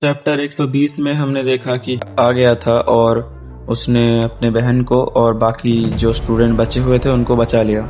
Chapter 120 में हमने देखा कि आ गया था और उसने अपने बहन को और बाकी जो स्टूडेंट बचे हुए थे उनको बचा लिया।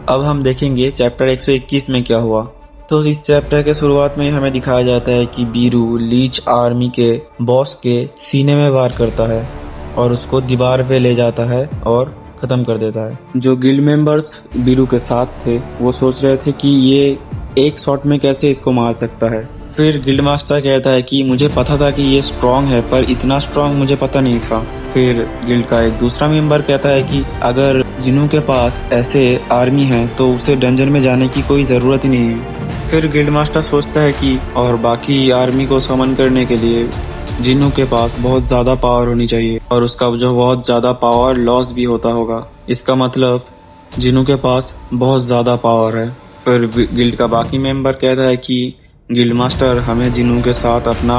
अब हम देखेंगे चैप्टर 121 में क्या हुआ। तो इस चैप्टर के शुरुआत में हमें दिखाया जाता है कि बीरू लीच आर्मी के बॉस के सीने में वार करता है और उसको दीवार पे ले जाता है और खत्म कर देता है। जो गिल्ड मेंबर्स बीरू के साथ थे वो सोच रहे थे कि ये एक शॉट में कैसे इसको मार सकता है। फिर गिल्ड मास्टर कहता है कि मुझे पता था कि ये स्ट्रांग है पर इतना स्ट्रांग मुझे पता नहीं था। फिर गिल्ड का एक दूसरा मेंबर कहता है कि अगर जिनू के पास ऐसे आर्मी है तो उसे डंजन में जाने की कोई जरूरत ही नहीं है। फिर गिल्ड मास्टर सोचता है कि और बाकी आर्मी को समन करने के लिए जिन्नू के पास बहुत ज्यादा पावर होनी चाहिए और उसका जो बहुत ज्यादा पावर लॉस भी होता होगा। इसका मतलब जिन्नू के पास बहुत ज्यादा पावर है। फिर गिल्ड का बाकी मेंबर कहता है कि गिल्ड मास्टर हमें जिन्नू के साथ अपना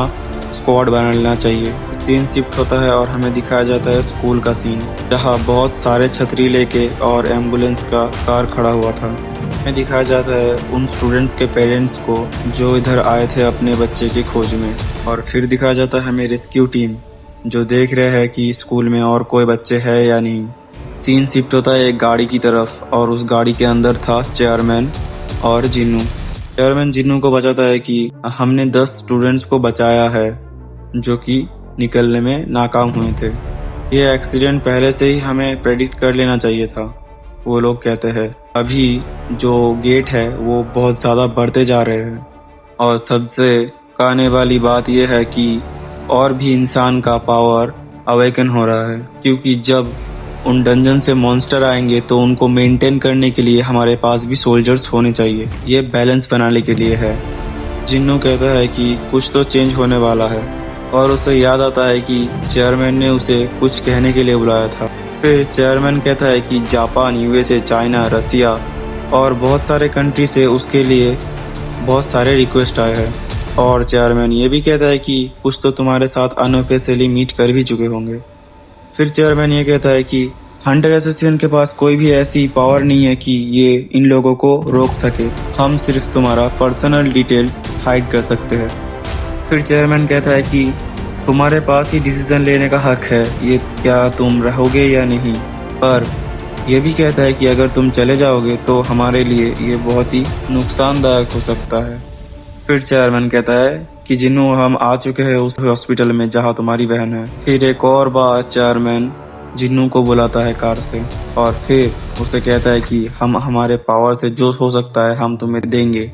स्क्वाड बना लेना चाहिए। सीन शिफ्ट होता है और हमें दिखाया जाता है स्कूल का सीन जहाँ बहुत सारे छतरी लेके और एम्बुलेंस का कार खड़ा हुआ था। हमें दिखाया जाता है उन स्टूडेंट्स के पेरेंट्स को जो इधर आए थे अपने बच्चे की खोज में। और फिर दिखाया जाता है हमें रेस्क्यू टीम जो देख रहे हैं कि स्कूल में और कोई बच्चे हैं या नहीं। सीन शिफ्ट होता है एक गाड़ी की तरफ और उस गाड़ी के अंदर था चेयरमैन और जिन्नू। चेयरमैन जिन्नू को बताता है कि हमने 10 स्टूडेंट्स को बचाया है जो कि निकलने में नाकाम हुए थे। ये एक्सीडेंट पहले से ही हमें प्रेडिक्ट कर लेना चाहिए था। वो लोग कहते हैं अभी जो गेट है वो बहुत ज़्यादा बढ़ते जा रहे हैं और सबसे कहने वाली बात यह है कि और भी इंसान का पावर अवेकन हो रहा है क्योंकि जब उन डंजन से मॉन्स्टर आएंगे तो उनको मेंटेन करने के लिए हमारे पास भी सोल्जर्स होने चाहिए। ये बैलेंस बनाने के लिए है। जिन्नू कहता है कि कुछ तो चेंज होने वाला है और उसे याद आता है कि चेयरमैन ने उसे कुछ कहने के लिए बुलाया था। फिर चेयरमैन कहता है कि जापान, यूएसए, चाइना, रसिया और बहुत सारे कंट्री से उसके लिए बहुत सारे रिक्वेस्ट आए हैं। और चेयरमैन ये भी कहता है कि कुछ तो तुम्हारे साथ अनऑफिशियली मीट कर भी चुके होंगे। फिर चेयरमैन ये कहता है कि हंटर एसोसिएशन के पास कोई भी ऐसी पावर नहीं है कि ये इन लोगों को रोक सके। हम सिर्फ तुम्हारा पर्सनल डिटेल्स हाइड कर सकते हैं। फिर चेयरमैन कहता है कि तुम्हारे पास ही डिसीजन लेने का हक है, ये क्या तुम रहोगे या नहीं। पर यह भी कहता है कि अगर तुम चले जाओगे तो हमारे लिए ये बहुत ही नुकसानदायक हो सकता है। फिर चेयरमैन कहता है कि जिन्नू हम आ चुके हैं उस हॉस्पिटल में जहां तुम्हारी बहन है। फिर एक और बार चेयरमैन जिन्नू को बुलाता है कार से और फिर उसे कहता है कि हम हमारे पावर से जो हो सकता है हम तुम्हें देंगे,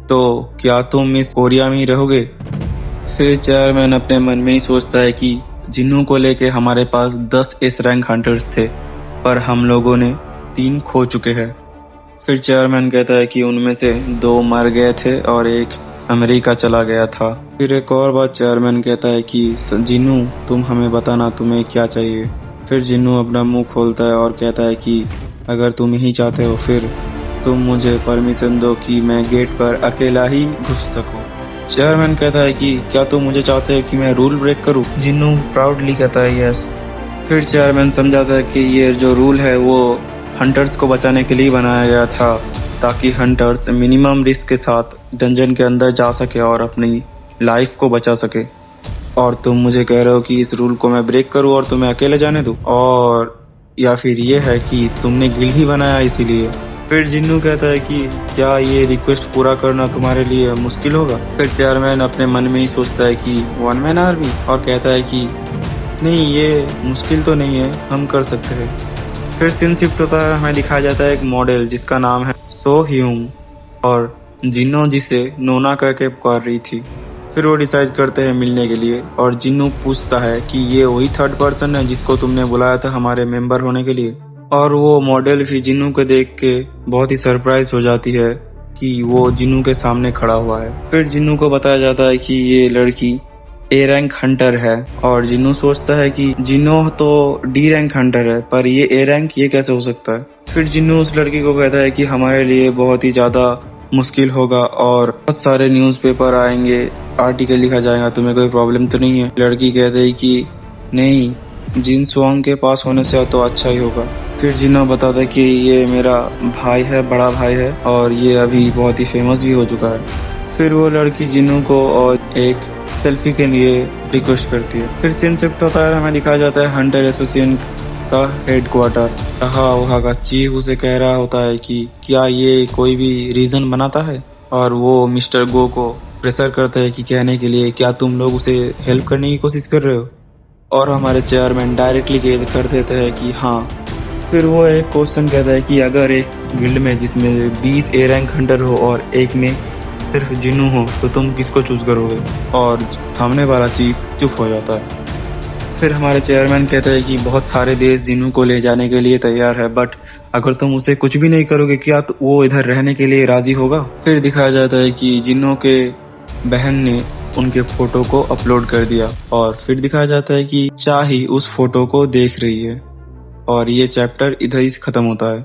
तो क्या तुम इस कोरिया में ही रहोगे। फिर चेयरमैन अपने मन में ही सोचता है कि जिन्नू को लेके हमारे पास 10 एस रैंक हंटर्स थे पर हम लोगों ने 3 खो चुके हैं। फिर चेयरमैन कहता है कि उनमें से 2 मर गए थे और एक अमेरिका चला गया था। फिर एक और बात चेयरमैन कहता है कि जिन्नू तुम हमें बताना तुम्हें क्या चाहिए। फिर जिन्नू अपना मुंह खोलता है और कहता है कि अगर तुम यही चाहते हो फिर तुम मुझे परमिशन दो कि मैं गेट पर अकेला ही घुस सकूं। चेयरमैन कहता है कि क्या तुम मुझे चाहते हो कि मैं रूल ब्रेक करूं। जिन्नू प्राउडली कहता है यस। फिर चेयरमैन समझाता है कि ये जो रूल है वो हंटर्स को बचाने के लिए बनाया गया था ताकि हंटर्स मिनिमम रिस्क के साथ डंजन के अंदर जा सके और अपनी लाइफ को बचा सके। और तुम मुझे कह रहे हो कि इस रूल को मैं ब्रेक करूं और तुम्हें अकेले जाने दूं, और या फिर ये है कि तुमने गिल्ड ही बनाया इसीलिए। फिर जिन्नू कहता है कि क्या ये रिक्वेस्ट पूरा करना तुम्हारे लिए मुश्किल होगा। फिर चेयरमैन अपने मन में ही सोचता है कि 1 मैन आर्मी और कहता है कि नहीं ये मुश्किल तो नहीं है, हम कर सकते हैं। फिर सीन शिफ्ट होता है, हमें दिखाया जाता है एक मॉडल जिसका नाम है सो ह्यूम और जिन्नो जिसे नोना करके पुकार रही थी। फिर वो डिसाइड करते हैं मिलने के लिए और जिन्नू पूछता है कि ये वही 3rd पर्सन है जिसको तुमने बुलाया था हमारे मेंबर होने के लिए। और वो मॉडल भी जिन्नू को देख के बहुत ही सरप्राइज हो जाती है कि वो जिन्नू के सामने खड़ा हुआ है। फिर जिन्नू को बताया जाता है कि ये लड़की ए रैंक हंटर है और जिन्नू सोचता है कि जिन्नो तो डी रैंक हंटर है पर ये ए रैंक ये कैसे हो सकता है। फिर जिन्नू उस लड़की को कहता है कि हमारे लिए बहुत ही ज्यादा मुश्किल होगा और बहुत सारे न्यूज़पेपर आएंगे, आर्टिकल लिखा जाएगा, तुम्हें कोई प्रॉब्लम तो नहीं है। लड़की कहते है कि नहीं, जिन स्वांग के पास होने से तो अच्छा ही होगा। फिर जिन्नो बताता है कि ये मेरा भाई है, बड़ा भाई है और ये अभी बहुत ही फेमस भी हो चुका है। फिर वो लड़की जिन्नू को और एक सेल्फी के लिए रिक्वेस्ट करती है। फिर सीन शिफ्ट होता है, हमें दिखाया जाता है हंटर एसोसिएशन का हेडक्वार्टर। वहाँ का चीफ उसे कह रहा होता है कि क्या ये कोई भी रीजन बनाता है, और वो मिस्टर गो को प्रेशर करता है कि कहने के लिए क्या तुम लोग उसे हेल्प करने की कोशिश कर रहे हो। और हमारे चेयरमैन डायरेक्टली कर देते हैं कि हाँ। फिर वो एक क्वेश्चन कहता है कि अगर एक गिल्ड में जिसमें 20 ए रैंक हंटर हो और एक में सिर्फ जिन्नू हो तो तुम किसको चूज करोगे। और सामने वाला चीफ चुप हो जाता है। फिर हमारे चेयरमैन कहते हैं कि बहुत सारे देश जिन्नू को ले जाने के लिए तैयार है, बट अगर तुम उसे कुछ भी नहीं करोगे क्या तो वो इधर रहने के लिए राजी होगा। फिर दिखाया जाता है कि जिन्नू के बहन ने उनके फोटो को अपलोड कर दिया, और फिर दिखाया जाता है कि चाही उस फोटो को देख रही है। और ये चैप्टर इधर ही खत्म होता है।